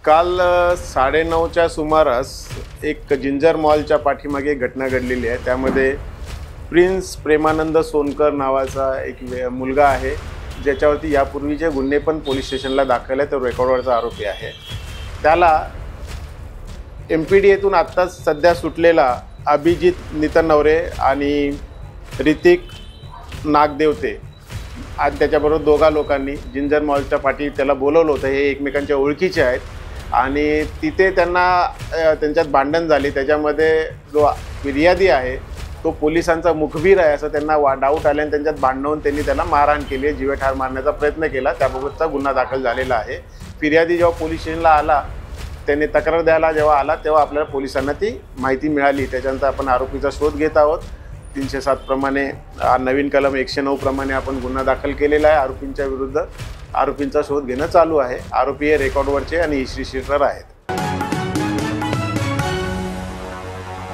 काल 9:30च्या सुमारास एक जिंजर मॉलच्या पाठीमागे घटना घडलेली आहे। त्यामध्ये प्रिन्स प्रेमानंद सोनकर नावाचा एक मुलगा आहे, ज्याच्यावरती यापूर्वीचे गुन्हे पण पोलीस स्टेशनला दाखल आहे। तो रेकॉर्डवरचा आरोपी आहे। त्याला MPDAतून आत्ताच सध्या सुटलेला अभिजित नितनवरे आणि ऋतिक नागदेवते आज त्याच्याबरोबर दोघा लोकांनी जिंजर मॉलच्या पाठी त्याला बोलवलं होतं। हे एकमेकांच्या ओळखीचे आहेत आणि तिथे त्यांच्यात भांडण झाली। त्याच्यामध्ये जो फिर्यादी आहे तो पोलिसांचा मुखबिर आहे असं त्यांना डाऊट आल्याने त्यांच्यात भांडण त्यांनी त्याला मारहाण केली, जीवेठार मारण्याचा प्रयत्न केला। त्याबाबतचा गुन्हा दाखल झालेला आहे। फिर्यादी जेव्हा पोलीस स्टेशनला आला, त्याने तक्रार द्यायला जेव्हा आला तेव्हा आपल्याला पोलिसांना ती माहिती मिळाली। त्याच्यानंतर आपण आरोपीचा शोध घेत आहोत। 307 प्रमाणे नवीन कलम 109 प्रमाणे आपण गुन्हा दाखल केलेला आहे। आरोपींच्या विरुद्ध आरोपींचा शोध घेणं चालू आहे। आरोपी हे रेकॉर्डवरचे आणि हिस्ट्री शीटर आहेत।